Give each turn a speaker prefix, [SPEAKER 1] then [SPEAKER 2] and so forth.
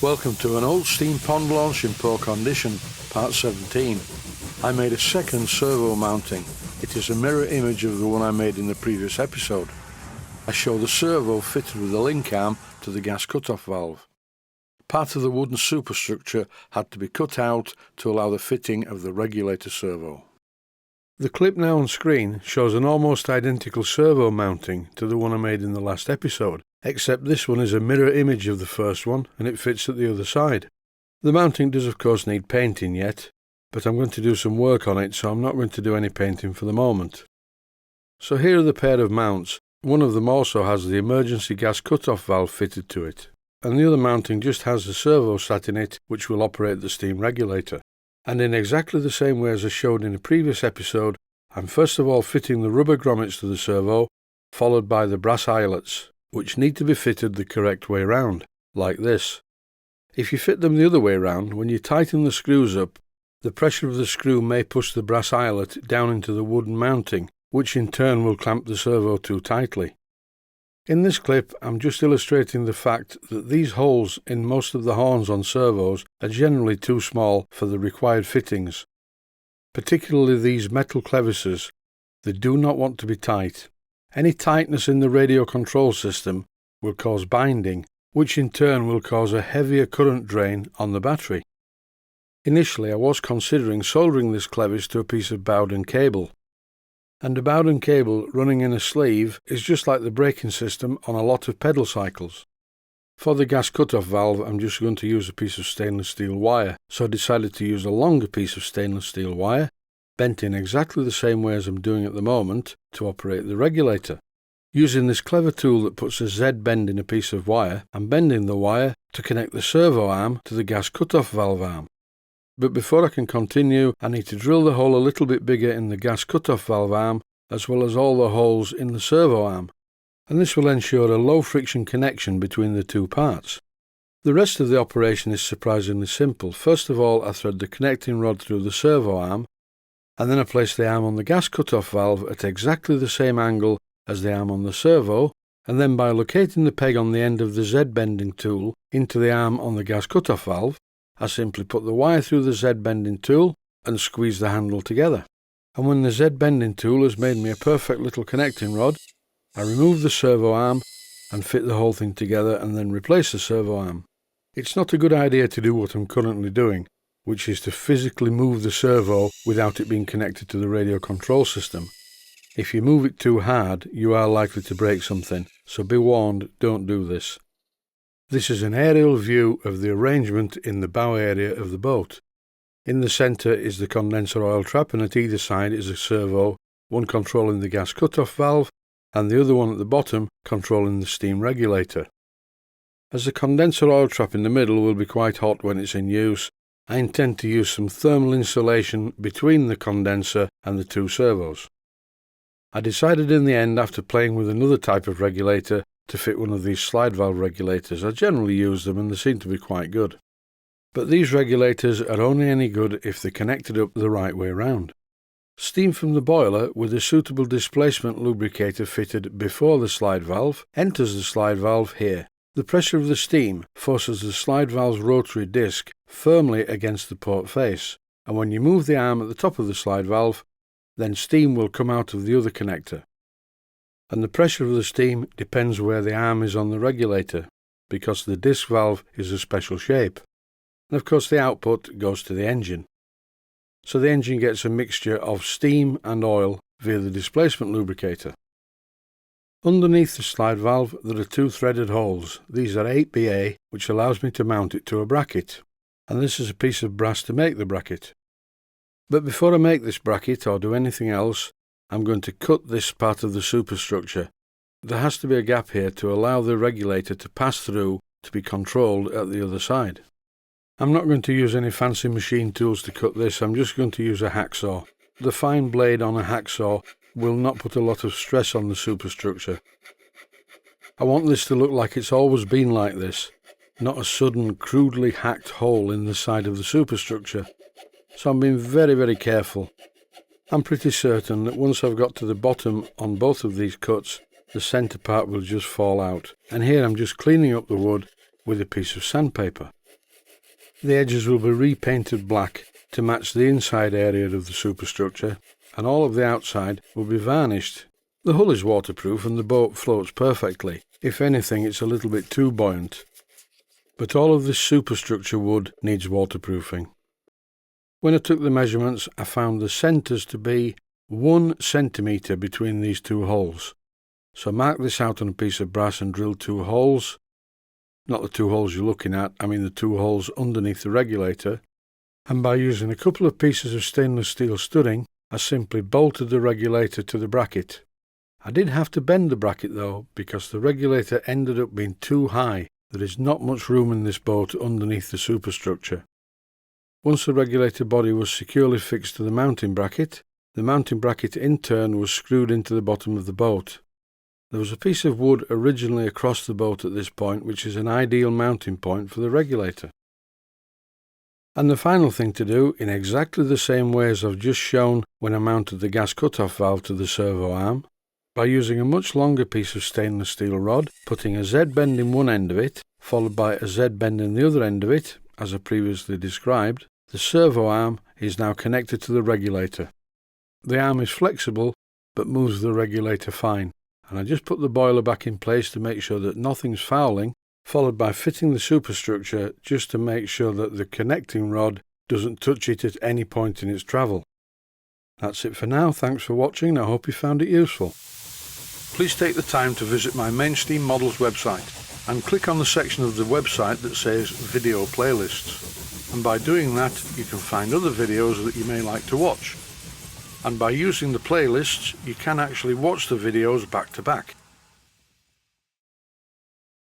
[SPEAKER 1] Welcome to an old steam pond launch in poor condition, part 17. I made a second servo mounting. It is a mirror image of the one I made in the previous episode. I show the servo fitted with a link arm to the gas cutoff valve. Part of the wooden superstructure had to be cut out to allow the fitting of the regulator servo. The clip now on screen shows an almost identical servo mounting to the one I made in the last episode, except this one is a mirror image of the first one and it fits at the other side. The mounting does of course need painting yet, but I'm going to do some work on it, so I'm not going to do any painting for the moment. So here are the pair of mounts. One of them also has the emergency gas cutoff valve fitted to it, and the other mounting just has the servo sat in it which will operate the steam regulator. And in exactly the same way as I showed in a previous episode, I'm first of all fitting the rubber grommets to the servo, followed by the brass eyelets, which need to be fitted the correct way round, like this. If you fit them the other way round, when you tighten the screws up, the pressure of the screw may push the brass eyelet down into the wooden mounting, which in turn will clamp the servo too tightly. In this clip, I'm just illustrating the fact that these holes in most of the horns on servos are generally too small for the required fittings. Particularly these metal clevises, they do not want to be tight. Any tightness in the radio control system will cause binding, which in turn will cause a heavier current drain on the battery. Initially, I was considering soldering this clevis to a piece of Bowden cable. And a Bowden cable running in a sleeve is just like the braking system on a lot of pedal cycles. For the gas cutoff valve, I'm just going to use a piece of stainless steel wire, so I decided to use a longer piece of stainless steel wire, bent in exactly the same way as I'm doing at the moment, to operate the regulator. Using this clever tool that puts a Z bend in a piece of wire, I'm bending the wire to connect the servo arm to the gas cutoff valve arm. But before I can continue, I need to drill the hole a little bit bigger in the gas cutoff valve arm, as well as all the holes in the servo arm, and this will ensure a low friction connection between the two parts. The rest of the operation is surprisingly simple. First of all, I thread the connecting rod through the servo arm, and then I place the arm on the gas cutoff valve at exactly the same angle as the arm on the servo, and then by locating the peg on the end of the Z bending tool into the arm on the gas cutoff valve, I simply put the wire through the Z bending tool and squeeze the handle together. And when the Z bending tool has made me a perfect little connecting rod, I remove the servo arm and fit the whole thing together and then replace the servo arm. It's not a good idea to do what I'm currently doing, which is to physically move the servo without it being connected to the radio control system. If you move it too hard, you are likely to break something, so be warned, don't do this. This is an aerial view of the arrangement in the bow area of the boat. In the centre is the condenser oil trap, and at either side is a servo, one controlling the gas cutoff valve and the other one at the bottom controlling the steam regulator. As the condenser oil trap in the middle will be quite hot when it's in use, I intend to use some thermal insulation between the condenser and the two servos. I decided in the end, after playing with another type of regulator, to fit one of these slide valve regulators. I generally use them and they seem to be quite good. But these regulators are only any good if they're connected up the right way round. Steam from the boiler with a suitable displacement lubricator fitted before the slide valve enters the slide valve here. The pressure of the steam forces the slide valve's rotary disc firmly against the port face, and when you move the arm at the top of the slide valve, then steam will come out of the other connector. And the pressure of the steam depends where the arm is on the regulator, because the disc valve is a special shape. And of course the output goes to the engine. So the engine gets a mixture of steam and oil via the displacement lubricator. Underneath the slide valve there are two threaded holes. These are 8BA, which allows me to mount it to a bracket. And this is a piece of brass to make the bracket. But before I make this bracket or do anything else, I'm going to cut this part of the superstructure. There has to be a gap here to allow the regulator to pass through to be controlled at the other side. I'm not going to use any fancy machine tools to cut this, I'm just going to use a hacksaw. The fine blade on a hacksaw will not put a lot of stress on the superstructure. I want this to look like it's always been like this, not a sudden crudely hacked hole in the side of the superstructure. So I'm being very careful. I'm pretty certain that once I've got to the bottom on both of these cuts, the centre part will just fall out. And here I'm just cleaning up the wood with a piece of sandpaper. The edges will be repainted black to match the inside area of the superstructure, and all of the outside will be varnished. The hull is waterproof and the boat floats perfectly. If anything, it's a little bit too buoyant. But all of this superstructure wood needs waterproofing. When I took the measurements, I found the centres to be 1 centimetre between these two holes. So mark this out on a piece of brass and drill 2 holes. Not the 2 holes you're looking at, I mean the 2 holes underneath the regulator. And by using a couple of pieces of stainless steel studding, I simply bolted the regulator to the bracket. I did have to bend the bracket though, because the regulator ended up being too high. There is not much room in this boat underneath the superstructure. Once the regulator body was securely fixed to the mounting bracket in turn was screwed into the bottom of the boat. There was a piece of wood originally across the boat at this point, which is an ideal mounting point for the regulator. And the final thing to do, in exactly the same way as I've just shown when I mounted the gas cut-off valve to the servo arm, by using a much longer piece of stainless steel rod, putting a Z-bend in one end of it, followed by a Z-bend in the other end of it, as I previously described, the servo arm is now connected to the regulator. The arm is flexible, but moves the regulator fine, and I just put the boiler back in place to make sure that nothing's fouling, followed by fitting the superstructure just to make sure that the connecting rod doesn't touch it at any point in its travel. That's it for now. Thanks for watching. I hope you found it useful. Please take the time to visit my Mainsteam Models website and click on the section of the website that says Video Playlists. And by doing that, you can find other videos that you may like to watch. And by using the playlists, you can actually watch the videos back to back.